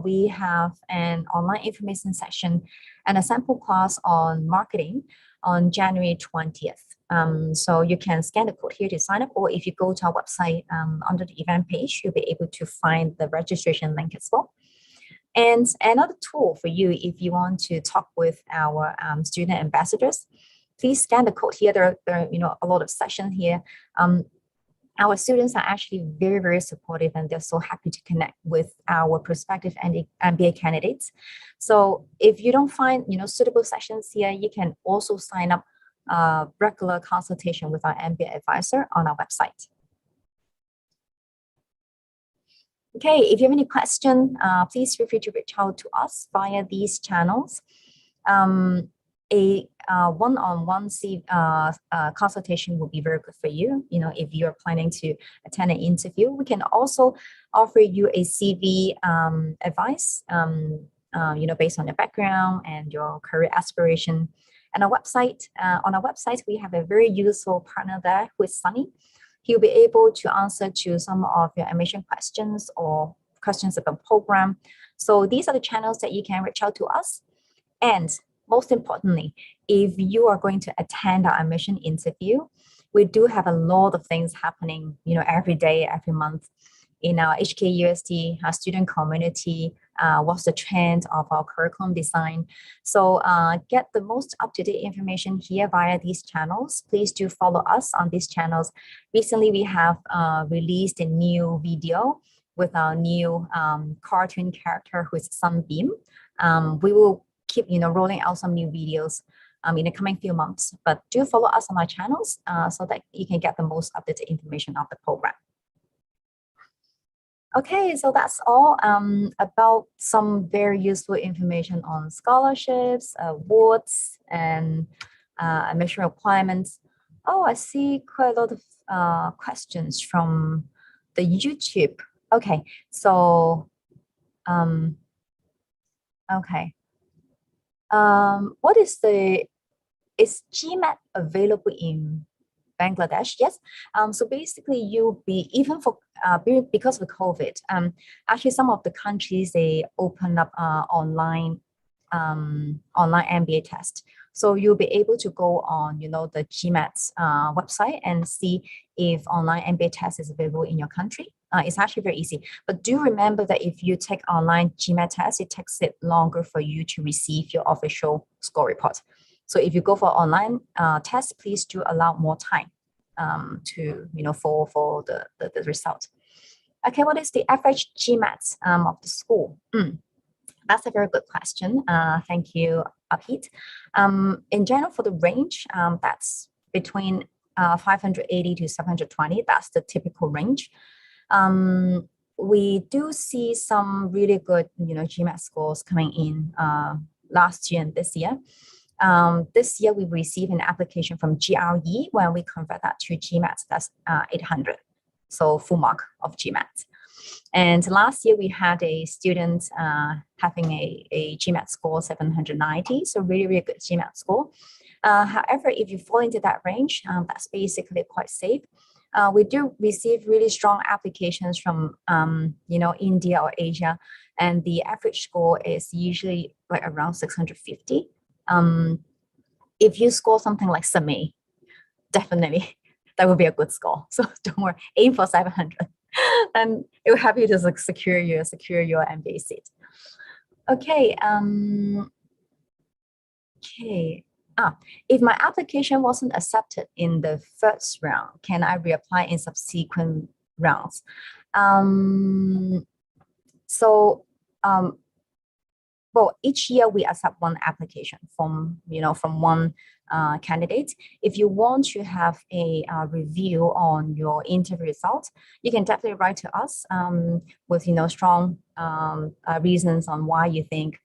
Speaker 1: We have an online information session and a sample class on marketing on January 20th. So you can scan the code here to sign up, or if you go to our website under the event page, you'll be able to find the registration link as well. And another tool for you, if you want to talk with our student ambassadors, please scan the code here. There are a lot of sessions here. Our students are actually very, very supportive, and they're so happy to connect with our prospective MBA candidates. So if you don't find suitable sessions here, you can also sign up regular consultation with our MBA advisor on our website. Okay, if you have any question, please feel free to reach out to us via these channels. A one-on-one consultation will be very good for you. If you are planning to attend an interview, we can also offer you a CV advice, based on your background and your career aspiration. And on our website, we have a very useful partner there who is Soni. He'll be able to answer to some of your admission questions or questions about program. So these are the channels that you can reach out to us. And most importantly, if you are going to attend our admission interview, we do have a lot of things happening, every day, every month in our HKUST, our student community, what's the trend of our curriculum design. So get the most up-to-date information here via these channels. Please do follow us on these channels. Recently, we have released a new video with our new cartoon character who is Sunbeam. We will keep rolling out some new videos in the coming few months, but do follow us on our channels so that you can get the most up-to-date information of the program. Okay, so that's all about some very useful information on scholarships, awards, and admission requirements. Oh, I see quite a lot of questions from the YouTube. Okay, so okay. Is Gmat available in Bangladesh? Yes. So basically, you'll be, even for because of COVID, actually some of the countries, they open up online MBA test. So you'll be able to go on, the Gmat's website and see if online MBA test is available in your country. It's actually very easy. But do remember that if you take online Gmat test, it takes it longer for you to receive your official score report. So if you go for online test, please do allow more time to, for the result. Okay, what is the average Gmat of the school? That's a very good question. Thank you, Abhit. In general, for the range, that's between 580 to 720. That's the typical range. We do see some really good, Gmat scores coming in last year and this year. This year, we received an application from GRE. When we convert that to Gmat, that's 800. So full mark of Gmat. And last year, we had a student having a Gmat score 790. So really, really good Gmat score. However, if you fall into that range, that's basically quite safe. We do receive really strong applications from, India or Asia, and the average score is usually like around 650. If you score something like Samay, definitely that would be a good score. So don't worry, aim for 700, and it will help you to secure your MBA seat. Okay. Okay. If my application wasn't accepted in the first round, can I reapply in subsequent rounds? So well, each year we accept one application from one candidate. If you want to have a review on your interview results, you can definitely write to us with strong reasons on why you think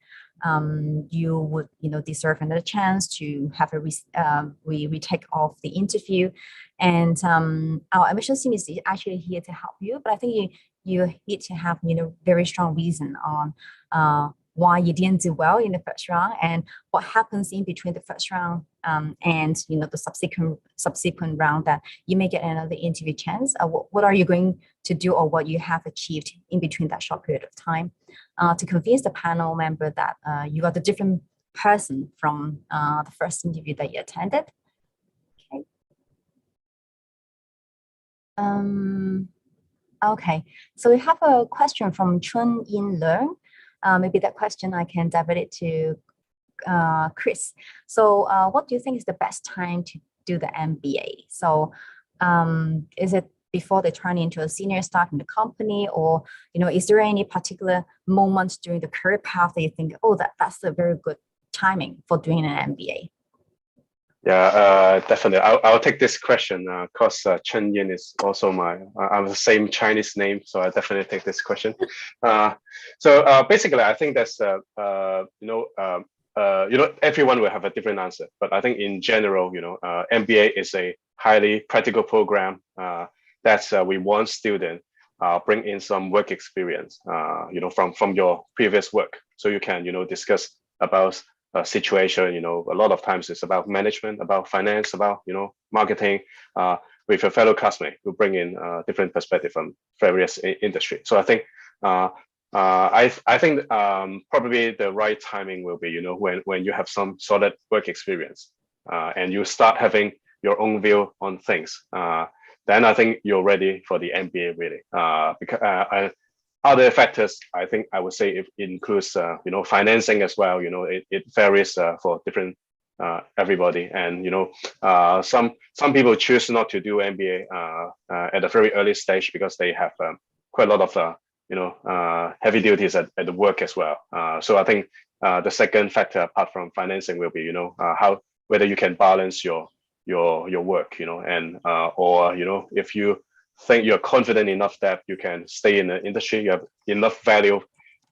Speaker 1: you would deserve another chance to have a retake of the interview. And our admission team is actually here to help you, but I think you need to have very strong reason on why you didn't do well in the first round and what happens in between the first round and the subsequent round that you may get another interview chance. What are you going to do or what you have achieved in between that short period of time to convince the panel member that you are the different person from the first interview that you attended. Okay. Okay, so we have a question from Chun Yin Leung. Maybe that question I can divert it to Chris. So what do you think is the best time to do the MBA? So is it before they turn into a senior staff in the company, or is there any particular moment during the career path that you think, oh, that's a very good timing for doing an MBA?
Speaker 3: Yeah, definitely. I'll take this question because Chen Yin is also I'm the same Chinese name, so I definitely take this question. So basically, I think that's everyone will have a different answer, but I think in general, MBA is a highly practical program that we want students bring in some work experience, from your previous work, so you can discuss about situation. A lot of times it's about management, about finance, about marketing with your fellow classmate who bring in different perspective from various industry. So I think I think probably the right timing will be when you have some solid work experience and you start having your own view on things. Then I think you're ready for the MBA really. Because other factors, I think I would say it includes, financing as well. It varies for different everybody, and some people choose not to do MBA at a very early stage because they have quite a lot of heavy duties at the work as well. So I think the second factor apart from financing will be whether you can balance your work, and or if you think you're confident enough that you can stay in the industry, you have enough value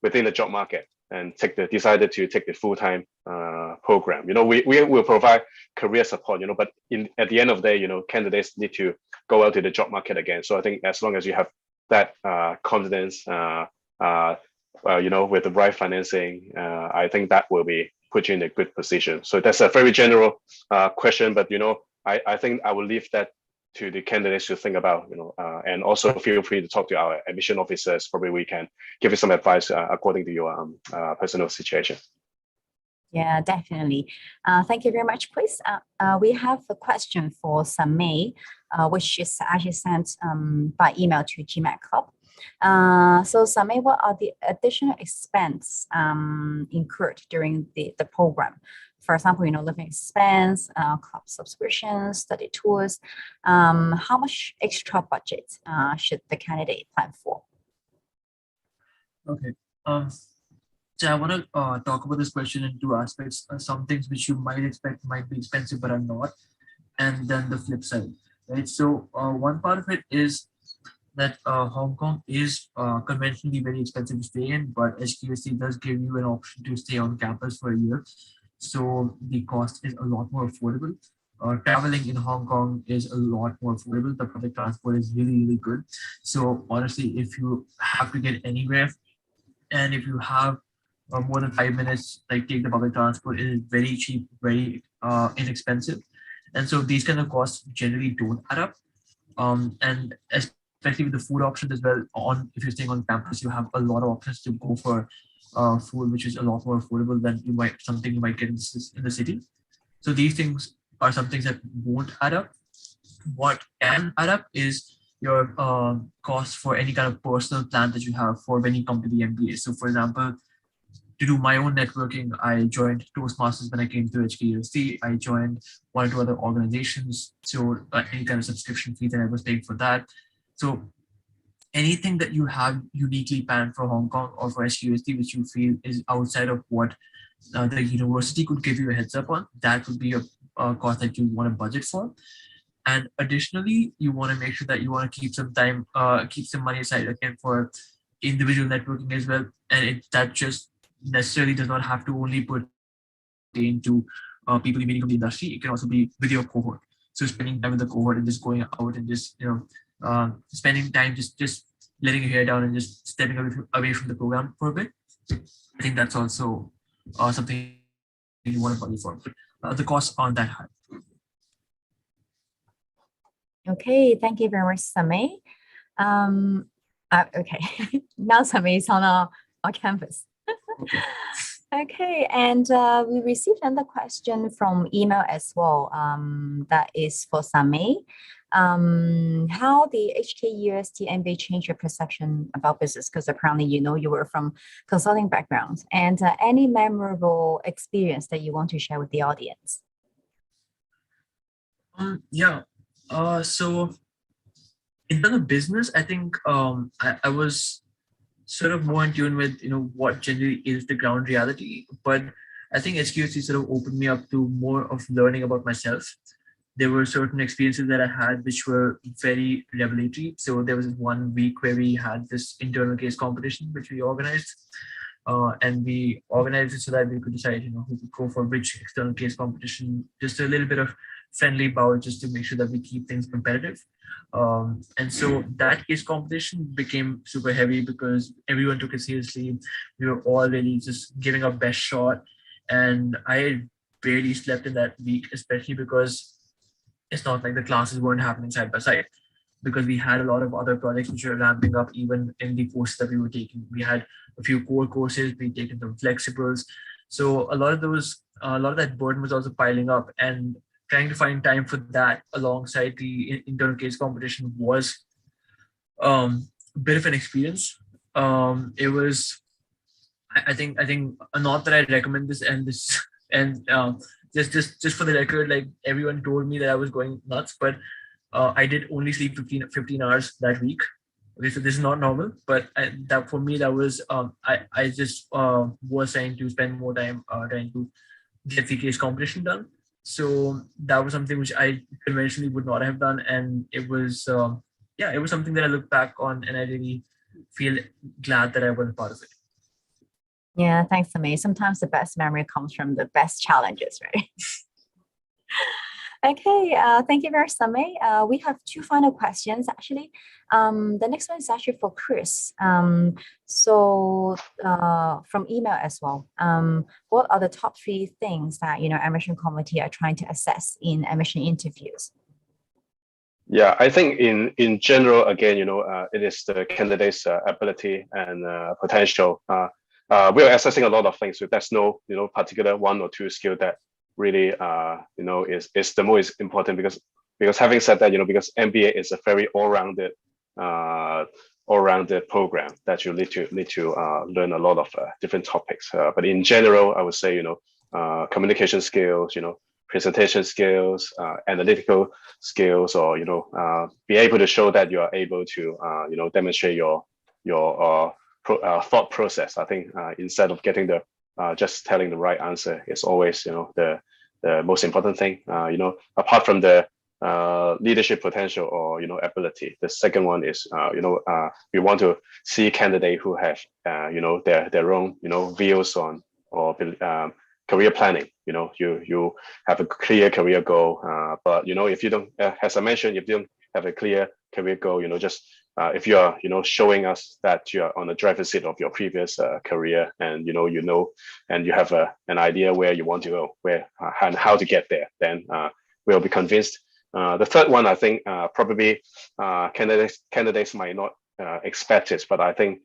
Speaker 3: within the job market, and decided to take the full-time program. We will provide career support, but at the end of the day, candidates need to go out to the job market again. So I think as long as you have that confidence, with the right financing, I think that will be put you in a good position. So that's a very general question, but I think I will leave that to the candidates to think about, and also feel free to talk to our admission officers. Probably we can give you some advice according to your personal situation.
Speaker 1: Yeah, definitely. Thank you very much, Chris. We have a question for Samay, which is actually sent by email to Gmat Club. So Samay, what are the additional expense incurred during the program? For example, living expense, club subscriptions, study tours. How much extra budget should the candidate plan for?
Speaker 2: Okay. So I want to talk about this question in two aspects. Some things which you might expect might be expensive but are not, and then the flip side, right? So one part of it is that Hong Kong is conventionally very expensive to stay in, but HKUST does give you an option to stay on campus for a year. So the cost is a lot more affordable. Traveling in Hong Kong is a lot more affordable. The public transport is really, really good. So honestly, if you have to get anywhere, and if you have more than 5 minutes, take the public transport, it is very cheap, very inexpensive. And so these kind of costs generally don't add up. And especially with the food options as well, if you're staying on campus, you have a lot of options to go for food, which is a lot more affordable than something you might get in the city. So these things are some things that won't add up. What can add up is your cost for any kind of personal plan that you have for when you come to the MBA. So for example, to do my own networking, I joined Toastmasters when I came to HKUST. I joined one or two other organizations. So any kind of subscription fee that I was paying for that. So anything that you have uniquely planned for Hong Kong or for HKUST, which you feel is outside of what the university could give you a heads up on, that would be a cost that you want to budget for. And additionally, you want to make sure that you want to keep some time, keep some money aside again for individual networking as well. And that just necessarily does not have to only pertain to people you meeting from the industry. It can also be with your cohort. So spending time with the cohort and just going out and just spending time just letting your hair down and just stepping away from the program for a bit. I think that's also something you want to budget for. But the costs aren't that high.
Speaker 1: Okay, thank you very much, Samay. Okay, now Samay is on our campus. Okay, and we received another question from email as well. That is for Samay. How the HKUST MBA changed your perception about business? Because apparently, you were from consulting background, and any memorable experience that you want to share with the audience?
Speaker 2: Yeah. So in terms of business, I think I was sort of more in tune with what generally is the ground reality, but I think HKUST sort of opened me up to more of learning about myself. There were certain experiences that I had which were very revelatory. So there was 1 week where we had this internal case competition which we organized, and we organized it so that we could decide who could go for which external case competition. Just a little bit of friendly bout just to make sure that we keep things competitive. And so that case competition became super heavy because everyone took it seriously. We were all really just giving our best shot, and I barely slept in that week, especially because it's not like the classes weren't happening side by side, because we had a lot of other projects which were ramping up even in the courses that we were taking. We had a few core courses, we'd taken some flexibles. So a lot of that burden was also piling up, and trying to find time for that alongside the internal case competition was a bit of an experience. It was, I think not that I recommend this and just for the record, like everyone told me that I was going nuts, but I did only sleep 15 hours that week. Okay, so this is not normal, but that for me, that was I just was trying to spend more time trying to get the case competition done. So that was something which I conventionally would not have done, and it was it was something that I look back on, and I really feel glad that I was part of it.
Speaker 1: Yeah, thanks, Samay. Sometimes the best memory comes from the best challenges, right? Okay, thank you very much, Samay. We have 2 final questions, actually. The next one is actually for Chris. So from email as well, what are the top 3 things that, admission committee are trying to assess in admission interviews?
Speaker 3: Yeah, I think in general, again, it is the candidate's ability and potential. We are assessing a lot of things, so there's no, particular 1 or 2 skill that really, is the most important, because having said that, because MBA is a very all-rounded program that you need to learn a lot of different topics. But in general, I would say, communication skills, presentation skills, analytical skills, or be able to show that you are able to demonstrate your thought process. I think instead of getting the just telling the right answer is always the most important thing. Apart from the leadership potential or ability, the second one is we want to see candidate who have their own views on or career planning. You have a clear career goal, but if you don't, as I mentioned, if you don't have a clear career goal, just if you are showing us that you are on the driver's seat of your previous career, and and you have an idea where you want to go, where and how to get there, then we'll be convinced. The third one, I think probably candidates might not expect it, but I think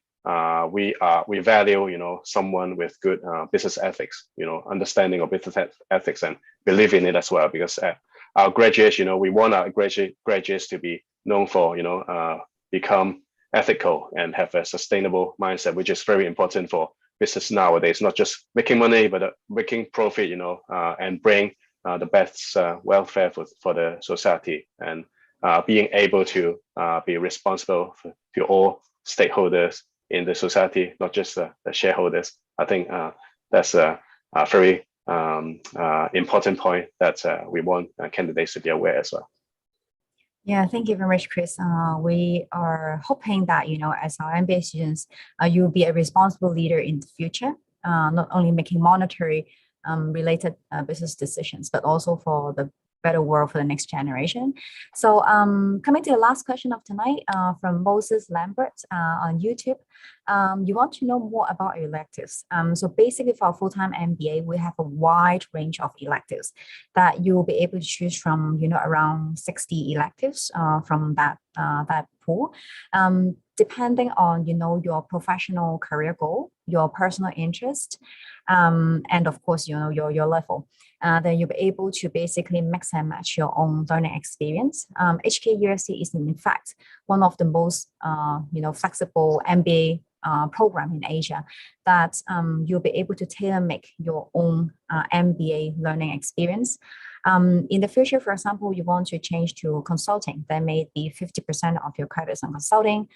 Speaker 3: we value someone with good business ethics, understanding of business ethics, and believe in it as well, because our graduates, we want our graduates to be known for become ethical and have a sustainable mindset, which is very important for business nowadays, not just making money, but making profit, you know, and bring the best welfare for the society, and being able to be responsible to all stakeholders in the society, not just the shareholders. I think that's a very important point that we want candidates to be aware as well.
Speaker 1: Yeah, thank you very much, Chris. We are hoping that, you know, as our MBA students, you'll be a responsible leader in the future, not only making monetary related business decisions, but also for the better world for the next generation. So coming to the last question of tonight from Moses Lambert on YouTube. You want to know more about electives. So basically for a full-time MBA, we have a wide range of electives that you will be able to choose from, you know, around 60 electives from that pool. Depending on, you know, your professional career goal, your personal interest, and of course, you know, your level, then you'll be able to basically mix and match your own learning experience. HKUST is in fact one of the most, you know, flexible MBA program in Asia that you'll be able to tailor make your own MBA learning experience. In the future, for example, you want to change to consulting, there may be 50% of your credits on consulting,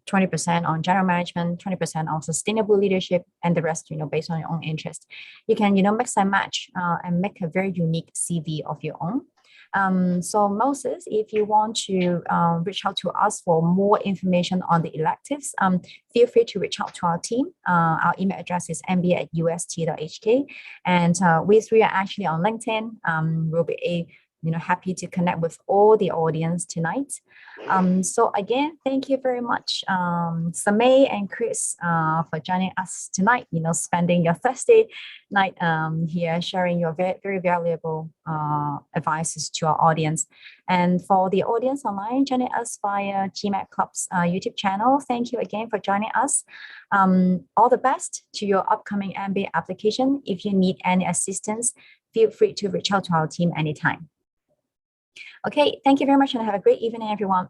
Speaker 1: 20% on general management, 20% on sustainable leadership, and the rest, you know, based on your own interest. You can, you know, mix and match and make a very unique CV of your own. So Moses, if you want to reach out to us for more information on the electives, feel free to reach out to our team. Our email address is mba@ust.hk, and we three are actually on LinkedIn. We'll be happy to connect with all the audience tonight. So again, thank you very much, Samay and Chris, for joining us tonight, spending your Thursday night here, sharing your very, very valuable advices to our audience. And for the audience online joining us via Gmat Club's YouTube channel, thank you again for joining us. All the best to your upcoming MBA application. If you need any assistance, feel free to reach out to our team anytime. Okay, thank you very much and have a great evening, everyone.